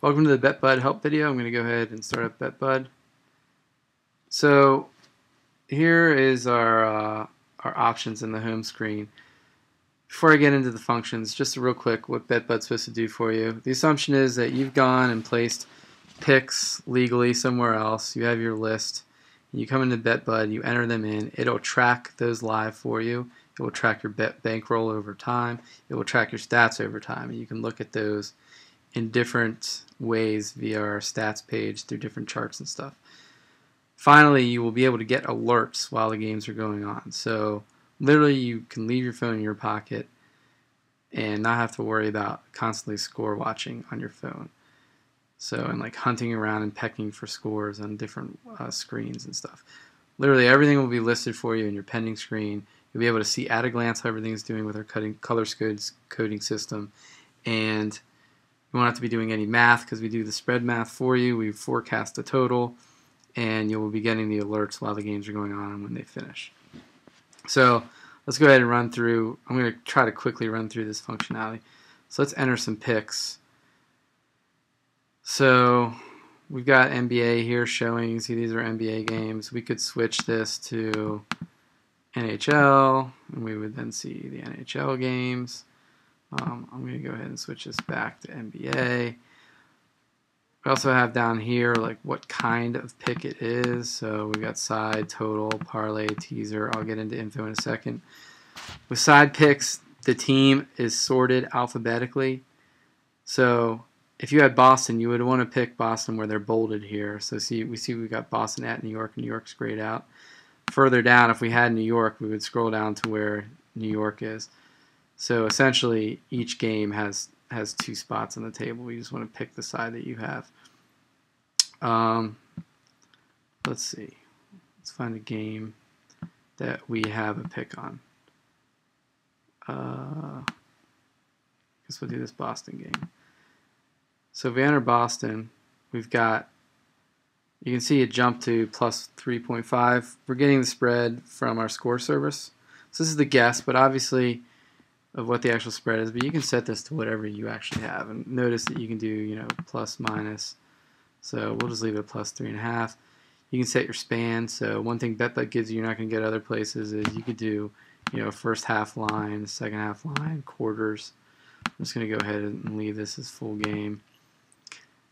Welcome to the BetBud help video. I'm going to go ahead and start up BetBud. So here is our options in the home screen. Before I get into the functions, just real quick what BetBud's supposed to do for you. The assumption is that you've gone and placed picks legally somewhere else. You have your list. You come into BetBud, you enter them in. It'll track those live for you. It will track your bet bankroll over time. It will track your stats over time, and you can look at those in different ways via our stats page through different charts and stuff. Finally, you will be able to get alerts while the games are going on. So literally you can leave your phone in your pocket and not have to worry about constantly score watching on your phone. So, and like hunting around and pecking for scores on different screens and stuff. Literally everything will be listed for you in your pending screen. You'll be able to see at a glance how everything's doing with our color coding system. And you won't have to be doing any math because we do the spread math for you. We forecast the total, and you will be getting the alerts while the games are going on and when they finish. So let's go ahead and run through. I'm going to try to quickly run through this functionality. So let's enter some picks. So we've got NBA here showing. You can see these are NBA games. We could switch this to NHL, and we would then see the NHL games. I'm going to go ahead and switch this back to NBA. We also have down here like what kind of pick it is. So we've got side, total, parlay, teaser. I'll get into info in a second. With side picks, the team is sorted alphabetically. So if you had Boston, you would want to pick Boston where they're bolded here. So we've got Boston at New York. New York's grayed out. Further down, if we had New York, we would scroll down to where New York is. So essentially, each game has two spots on the table. You just want to pick the side that you have. Let's see. Let's find a game that we have a pick on. I guess we'll do this Boston game. So if we enter Boston, we've got, you can see it jump to plus 3.5. We're getting the spread from our score service. So this is the guess, but obviously of what the actual spread is, but you can set this to whatever you actually have, and notice that you can do plus minus. So we'll just leave it at plus 3.5. You can set your span. So one thing BetBud gives you, you're not going to get other places, is you could do first half line, second half line, quarters. I'm just going to go ahead and leave this as full game.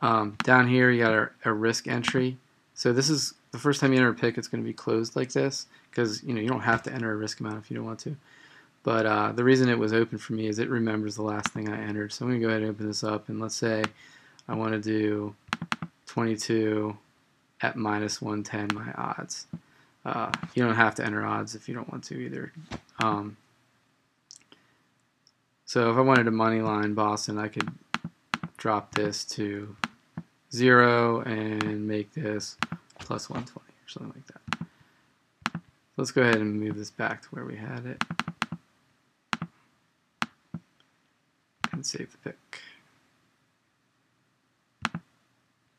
Down here you got our risk entry. So this is the first time you enter a pick, it's going to be closed like this because you don't have to enter a risk amount if you don't want to. But the reason it was open for me is it remembers the last thing I entered. So I'm going to go ahead and open this up, and let's say I want to do 22 at minus 110 my odds. You don't have to enter odds if you don't want to either. So if I wanted a money line Boston, I could drop this to 0 and make this plus 120 or something like that. Let's go ahead and move this back to where we had it. And save the pick.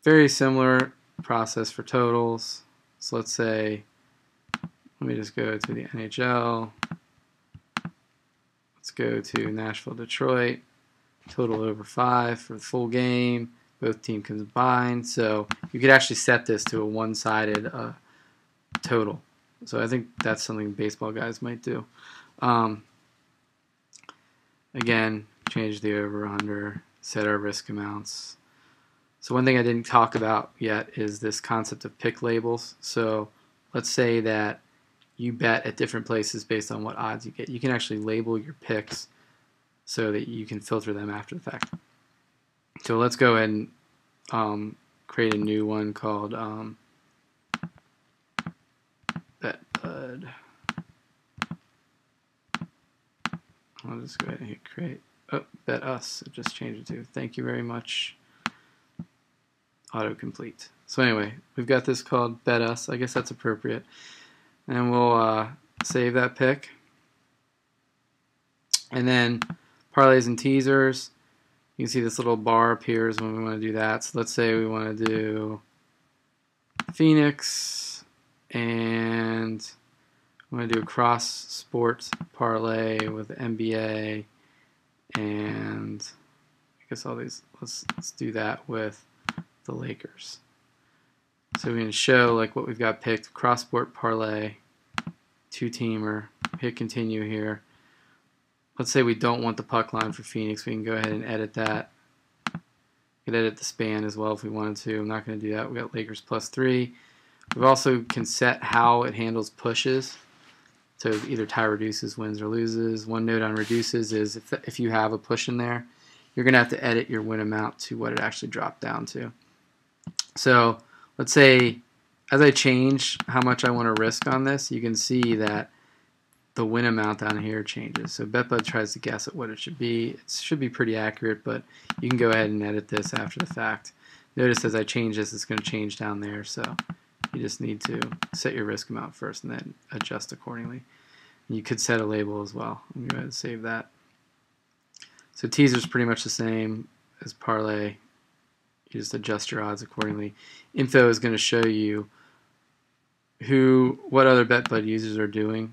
Very similar process for totals. So let's say, let me just go to the NHL. Let's go to Nashville, Detroit. Total over 5 for the full game. Both teams combined. So you could actually set this to a one-sided total. So I think that's something baseball guys might do. Again, change the over-under, set our risk amounts. So one thing I didn't talk about yet is this concept of pick labels. So let's say that you bet at different places based on what odds you get. You can actually label your picks so that you can filter them after the fact. So let's go ahead and create a new one called BetBud. I'll just go ahead and hit create. Oh, Bet Us. It just changed it to. Thank you very much. Autocomplete. So anyway, we've got this called Bet Us. I guess that's appropriate. And we'll save that pick. And then parlays and teasers. You can see this little bar appears when we want to do that. So let's say we want to do Phoenix, and we want to do a cross sport parlay with NBA, and we guess all these. Let's do that with the Lakers. So we're going to show like what we've got picked: cross-sport parlay, two-teamer. Hit continue here. Let's say we don't want the puck line for Phoenix. We can go ahead and edit that. We could edit the span as well if we wanted to. I'm not going to do that. We got Lakers +3. We also can set how it handles pushes. So either tie reduces, wins, or loses. One note on reduces is if you have a push in there, you're going to have to edit your win amount to what it actually dropped down to. So let's say as I change how much I want to risk on this, you can see that the win amount down here changes. So BetBud tries to guess at what it should be. It should be pretty accurate, but you can go ahead and edit this after the fact. Notice as I change this, it's going to change down there. So you just need to set your risk amount first and then adjust accordingly. And you could set a label as well. I'm going to go ahead and save that. So teaser is pretty much the same as parlay. You just adjust your odds accordingly. Info is going to show you what other BetBud users are doing.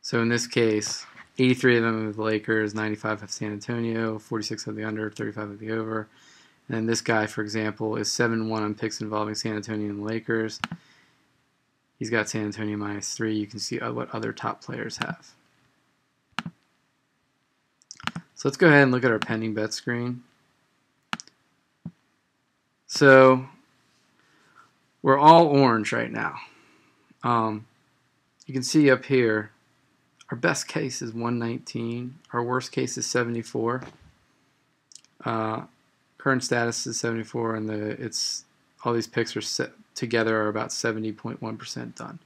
So in this case, 83 of them have the Lakers, 95 have San Antonio, 46 have the under, 35 have the over. And then this guy, for example, is 7-1 on picks involving San Antonio and the Lakers. He's got San Antonio -3. You can see what other top players have. So let's go ahead and look at our pending bet screen. So we're all orange right now. You can see up here, our best case is 119. Our worst case is 74. Current status is 74, and all these picks are set together are about 70.1% done.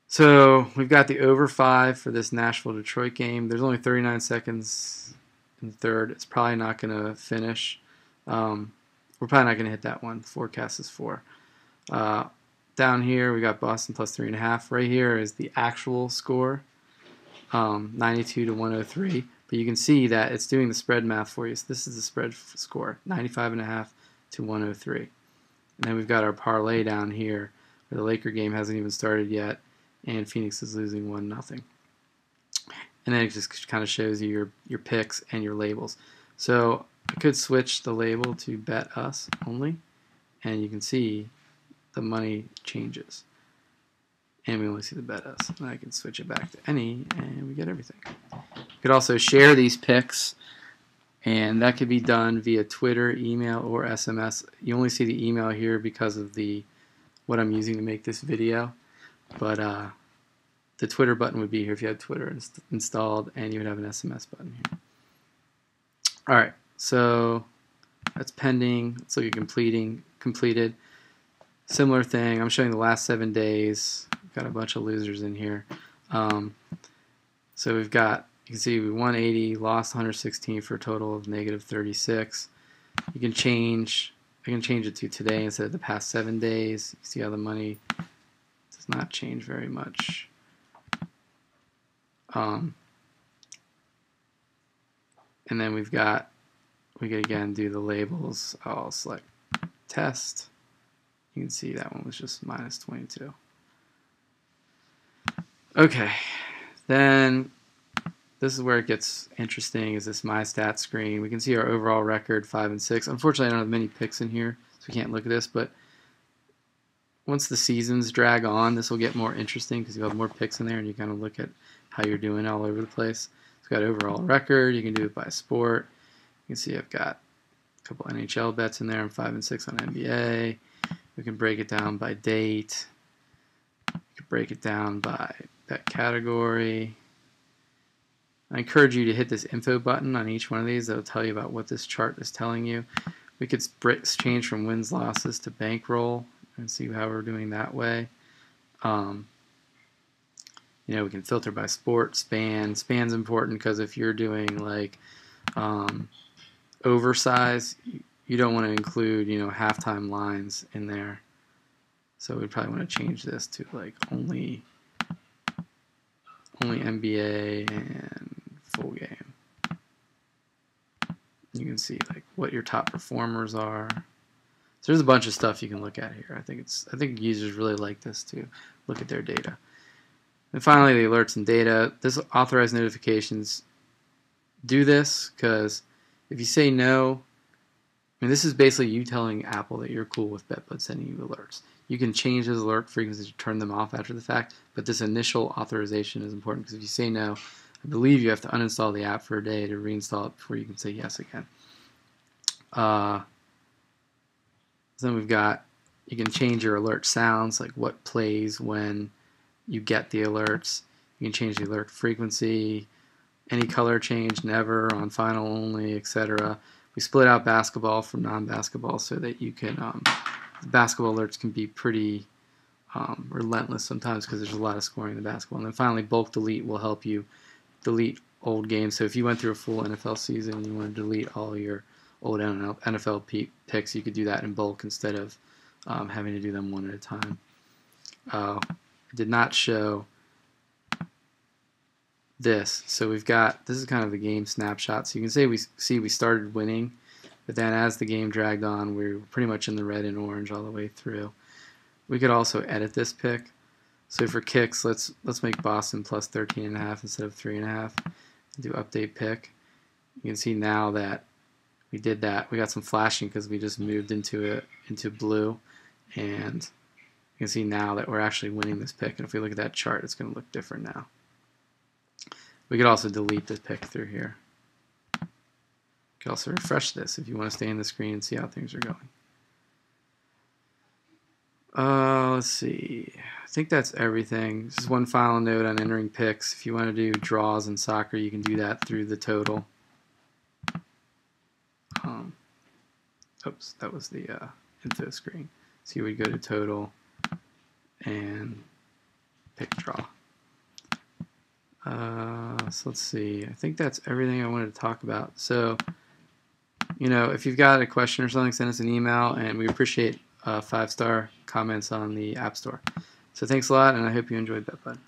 So we've got the over 5 for this Nashville-Detroit game. There's only 39 seconds in the third. It's probably not going to finish. We're probably not going to hit that one. Forecast is 4. Down here, we got Boston +3.5. Right here is the actual score, 92 to 103. But you can see that it's doing the spread math for you. So this is the spread score, 95.5 to 103. And then we've got our parlay down here, where the Laker game hasn't even started yet, and Phoenix is losing 1-0. And then it just kind of shows you your picks and your labels. So I could switch the label to bet us only, and you can see the money changes. And we only see the bet us. And I can switch it back to any, and we get everything. You could also share these picks, and that could be done via Twitter, email, or SMS. You only see the email here because of what I'm using to make this video. But the Twitter button would be here if you had Twitter installed, and you would have an SMS button here. All right, so that's pending. Let's look at completed. Similar thing. I'm showing the last 7 days. We've got a bunch of losers in here. So we've got, you can see we won 80, lost 116 for a total of -36. I can change it to today instead of the past 7 days. You see how the money does not change very much. And then we can again do the labels. I'll select test. You can see that one was just -22. Okay, then this is where it gets interesting, is this My Stats screen. We can see our overall record, 5-6. Unfortunately, I don't have many picks in here, so we can't look at this, but once the seasons drag on, this will get more interesting because you have more picks in there and you kind of look at how you're doing all over the place. It's got overall record. You can do it by sport. You can see I've got a couple NHL bets in there. I'm 5-6 on NBA. We can break it down by date. We can break it down by bet category. I encourage you to hit this info button on each one of these. That will tell you about what this chart is telling you. We could change from wins, losses to bankroll and see how we're doing that way. We can filter by sport, span. Span's important because if you're doing like oversize, you don't want to include halftime lines in there. So we probably want to change this to like only NBA and full game. You can see like what your top performers are. So there's a bunch of stuff you can look at here. I think users really like this to look at their data. And finally, the alerts and data. This authorized notifications do this because If you say no, I mean, this is basically you telling Apple that you're cool with BetBud sending you alerts. You can change those alert frequencies to turn them off after the fact, but this initial authorization is important because if you say no, I believe you have to uninstall the app for a day to reinstall it before you can say yes again. Then we've got, you can change your alert sounds, like what plays when you get the alerts. You can change the alert frequency, any color change, never, on final only, etc. We split out basketball from non-basketball so that you can, basketball alerts can be pretty relentless sometimes because there's a lot of scoring in the basketball. And then finally, bulk delete will help you delete old games. So if you went through a full NFL season and you want to delete all your old NFL picks, you could do that in bulk instead of having to do them one at a time. I did not show this. So we've got, this is kind of the game snapshot. So you can say we started winning, but then as the game dragged on, we were pretty much in the red and orange all the way through. We could also edit this pick. So for kicks, let's make Boston plus 13.5 instead of 3.5. Do update pick. You can see now that we did that. We got some flashing because we just moved into blue, and you can see now that we're actually winning this pick. And if we look at that chart, it's going to look different now. We could also delete this pick through here. You could also refresh this if you want to stay in the screen and see how things are going. Let's see. I think that's everything. Just one final note on entering picks. If you want to do draws in soccer, you can do that through the total. Oops, that was the info screen. So you would go to total and pick draw. So let's see. I think that's everything I wanted to talk about. So, you know, if you've got a question or something, send us an email, and we appreciate 5-star comments on the App Store. So thanks a lot, and I hope you enjoyed BetBud.